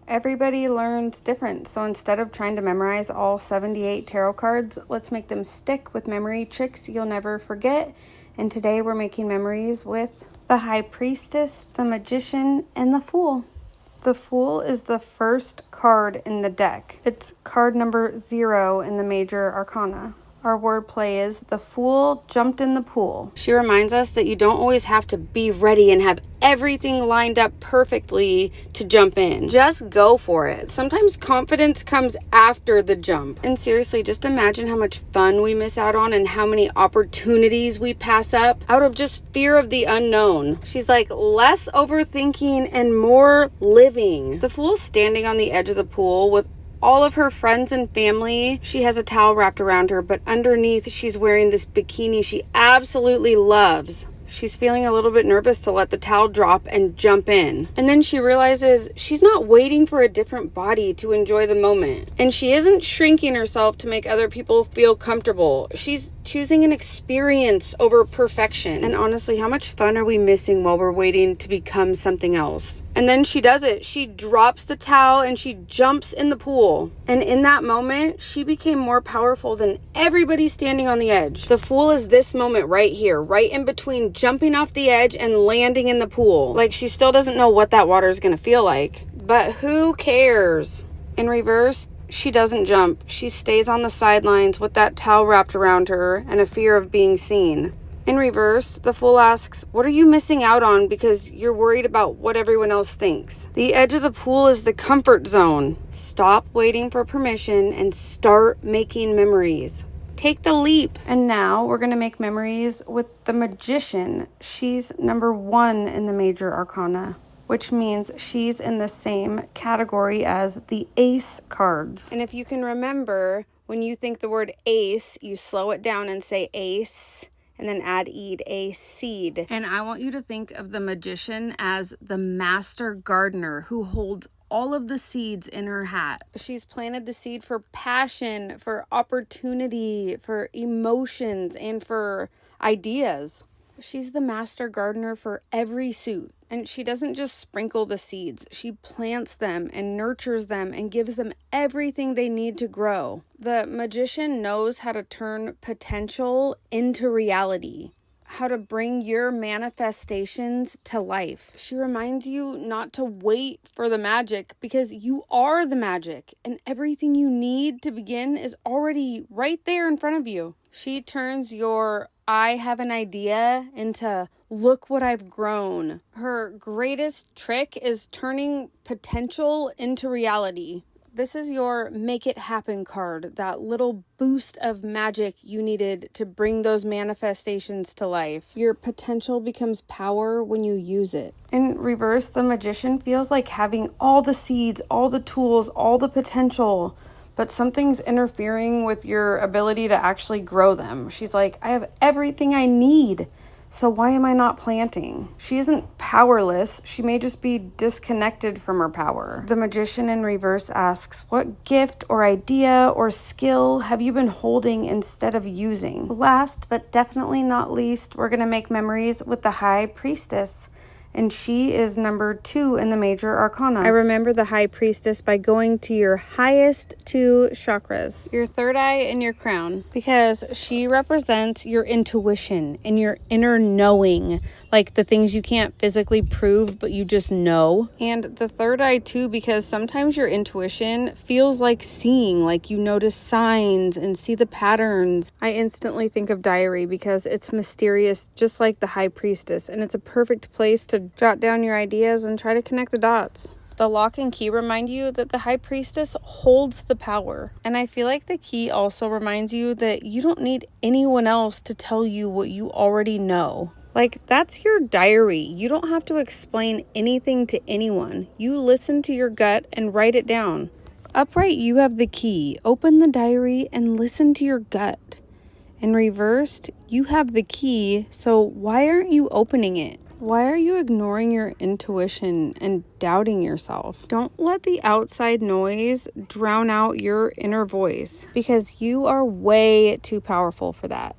Everybody learns different, so instead of trying to memorize all 78 tarot cards, let's make them stick with memory tricks you'll never forget. And today we're making memories with the High Priestess, the Magician, and the Fool. The Fool is the first card in the deck. It's card number 0 in the Major Arcana. Our wordplay is, the Fool jumped in the pool. She reminds us that you don't always have to be ready and have everything lined up perfectly to jump in. Just go for it. Sometimes confidence comes after the jump. And seriously, just imagine how much fun we miss out on and how many opportunities we pass up out of just fear of the unknown. She's like, less overthinking and more living. The Fool's standing on the edge of the pool with all of her friends and family. She has a towel wrapped around her, but underneath she's wearing this bikini she absolutely loves. She's feeling a little bit nervous to let the towel drop and jump in. And then she realizes she's not waiting for a different body to enjoy the moment. And she isn't shrinking herself to make other people feel comfortable. She's choosing an experience over perfection. And honestly, how much fun are we missing while we're waiting to become something else? And then she does it. She drops the towel and she jumps in the pool. And in that moment, she became more powerful than everybody standing on the edge. The Fool is this moment right here, right in between jumping off the edge and landing in the pool. Like, she still doesn't know what that water is going to feel like, but who cares? In reverse, she doesn't jump. She stays on the sidelines with that towel wrapped around her and a fear of being seen. In reverse, the Fool asks, what are you missing out on because you're worried about what everyone else thinks? The edge of the pool is the comfort zone. Stop waiting for permission and start making memories. Take the leap. And now we're going to make memories with the Magician. She's number 1 in the Major Arcana, which means she's in the same category as the Ace cards. And if you can remember, when you think the word ace, you slow it down and say ace, and then add "ed," a seed. And I want you to think of the Magician as the master gardener who holds all of the seeds in her hat. She's planted the seed for passion, for opportunity, for emotions, and for ideas. She's the master gardener for every suit. And she doesn't just sprinkle the seeds. She plants them and nurtures them and gives them everything they need to grow. The Magician knows how to turn potential into reality, how to bring your manifestations to life. She reminds you not to wait for the magic because you are the magic and everything you need to begin is already right there in front of you. She turns your I have an idea into look what I've grown. Her greatest trick is turning potential into reality. This is your make it happen card, that little boost of magic you needed to bring those manifestations to life. Your potential becomes power when you use it. In reverse, the Magician feels like having all the seeds, all the tools, all the potential, but something's interfering with your ability to actually grow them. She's like, I have everything I need, so why am I not planting? She isn't powerless. She may just be disconnected from her power. The Magician in reverse asks, what gift or idea or skill have you been holding instead of using? Last, but definitely not least, we're going to make memories with the High Priestess. And she is number 2 in the Major Arcana. I remember the High Priestess by going to your highest 2 chakras, your third eye and your crown, because she represents your intuition and your inner knowing, like the things you can't physically prove, but you just know. And the third eye too, because sometimes your intuition feels like seeing, like you notice signs and see the patterns. I instantly think of diary because it's mysterious, just like the High Priestess, and it's a perfect place to jot down your ideas and try to connect the dots. The lock and key remind you that the High Priestess holds the power. And I feel like the key also reminds you that you don't need anyone else to tell you what you already know. Like, that's your diary. You don't have to explain anything to anyone. You listen to your gut and write it down. Upright, you have the key. Open the diary and listen to your gut. And reversed, you have the key, so why aren't you opening it? Why are you ignoring your intuition and doubting yourself? Don't let the outside noise drown out your inner voice, because you are way too powerful for that.